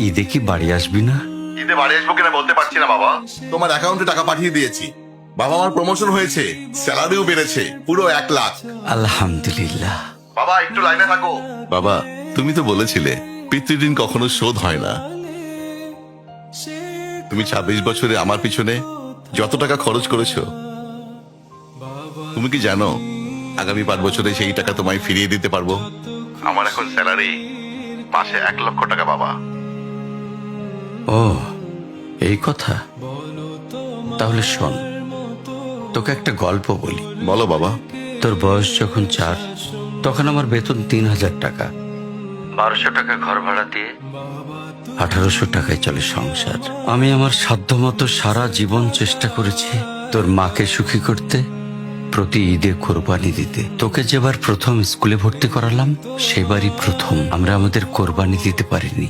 ঈদে কি বাড়ি আসবি না? ঈদে বাড়ি আসবো কিনা বলতে পারছি না বাবা। তোমার অ্যাকাউন্টে টাকা পাঠিয়ে দিয়েছি। বাবা, আমার প্রমোশন হয়েছে, স্যালারিও বেড়েছে, পুরো 1 লাখ। আলহামদুলিল্লাহ। বাবা একটু লাইনে থাকো। বাবা, তুমি তো বলেছিলে পিতৃঋণ কখনো শোধ হয় না। তুমি 26 বছরে আমার পিছনে যত টাকা খরচ করেছো, তুমি কি জানো আগামী 5 বছরে সেই টাকা তোমায় ফিরিয়ে দিতে পারবো? আমার এখন স্যালারি মাসে 1 লক্ষ টাকা বাবা। ও, এই কথা। তাহলে শোন, তোকে একটা গল্প বলি। বলো বাবা। তোর বয়স যখন 4, তখন আমার বেতন 3,000 টাকা। 1200 টাকা ঘর ভাড়া দিয়ে 1800 টাকায় চলে সংসার। আমি আমার সাধ্যমতো সারা জীবন চেষ্টা করেছি তোর মাকে সুখী করতে, প্রতি ঈদে কোরবানি দিতে। তোকে যেবার প্রথম স্কুলে ভর্তি করালাম, সেবারই প্রথম আমরা আমাদের কোরবানি দিতে পারিনি।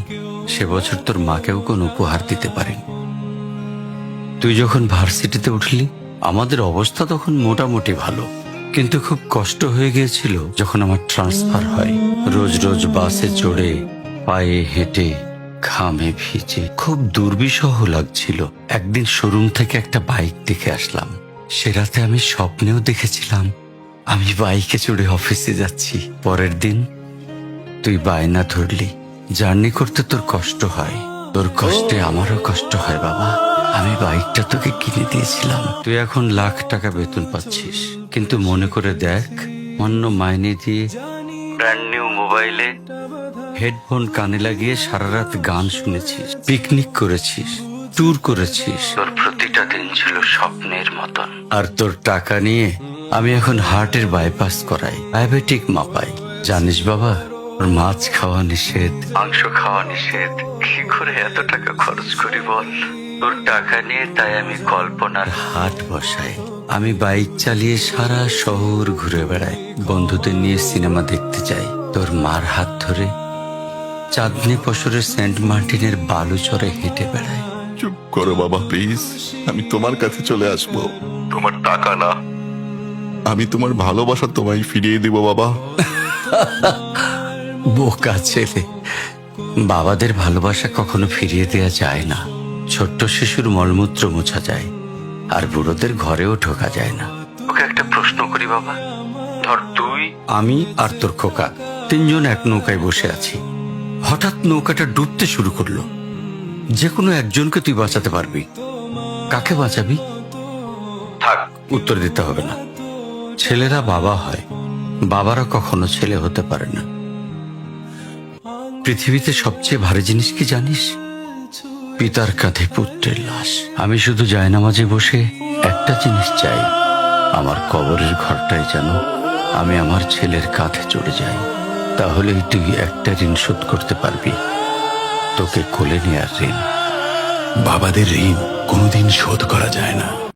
সে বছর তোর মাকেও কোনো উপহার দিতে পারিনি। তুই যখন ভার্সিটিতে উঠলি, আমাদের অবস্থা তখন মোটামুটি ভালো, কিন্তু খুব কষ্ট হয়ে গিয়েছিল যখন আমার ট্রান্সফার হয়। রোজ রোজ বাসে চড়ে, পায়ে হেঁটে, ঘামে ভিজে খুব দুর্বিষহ লাগছিল। একদিন শোরুম থেকে একটা বাইক দেখে আসলাম। সে রাতে আমি স্বপ্নেও দেখেছিলাম আমি বাইকে চড়ে অফিসে যাচ্ছি। পরের দিন তুই বায়না ধরলি, জার্নি করতে তোর কষ্ট হয়। তোর কষ্টে আমারও কষ্ট হয় বাবা। আমি বাইকটা তোকে কিনে দিয়েছিলাম। তুই এখন লাখ টাকা বেতন পাচ্ছিস, কিন্তু মনে করে দেখ, অন্য মাইনে দিয়ে ব্র্যান্ড নিউ মোবাইলে হেডফোন কানে লাগিয়ে সারা রাত গান শুনেছিস, পিকনিক করেছিস, ট্যুর করেছিস। তোর প্রতিটা দিন ছিল স্বপ্নের মতন। আর তোর টাকা নিয়ে আমি এখন হার্টের বাইপাস করাই, ডায়াবেটিক মাপাই। জানিস বাবা, ওর মাছ খাওয়া নিষেধ, মাংস খাওয়া নিষেধ। কি করে এত টাকা খরচ করি বল? তোর টাকা নিয়ে তাই আমি কল্পনার হাট বসাই। আমি বাইক চালিয়ে সারা শহর ঘুরে বেড়াই, বন্ধুদের নিয়ে সিনেমা দেখতে যাই। তোর মার হাত ধরে চাঁদনি পশরে সেন্ট মার্টিনের বালুচরে হেঁটে বেড়াই। চুপ করো বাবা প্লিজ, আমি তোমার কাছে চলে আসবো। তোমার টাকা না, আমি তোমার ভালোবাসা তোমায় ফিরিয়ে দিব বাবা। বোকা ছেলে, বাবাদের ভালোবাসা কখনো ফিরিয়ে দেয়া যায় না। ছোট্ট শিশুর মলমূত্র মোছা যায়, আর বুড়োদের ঘরেও ঢোকা যায় না। ওকে একটা প্রশ্ন করি বাবা, ধর তুই, আমি আর তোর খোকা তিনজন এক নৌকায় বসে আছি। হঠাৎ নৌকাটা ডুবতে শুরু করলো। যে কোনো একজনকে তুই বাঁচাতে পারবি, কাকে বাঁচাবি? থাক, উত্তর দিতে হবে না। ছেলেরা বাবা হয়, বাবারা কখনো ছেলে হতে পারে না। পৃথিবীতে সবচেয়ে ভারী জিনিস কি জানিস? পিতার কাঁধে পুত্রের লাশ। আমি শুধু জায়নামাজে বসে একটা জিনিস চাই, আমার কবরের ঘরটাই যেন আমি আমার ছেলের কাঁধে চড়ে যাই। তাহলেই তুই একটা ঋণ শোধ করতে পারবি, তোকে কোলে নেয়ার ঋণ। বাবাদের ঋণ কোনোদিন শোধ করা যায় না।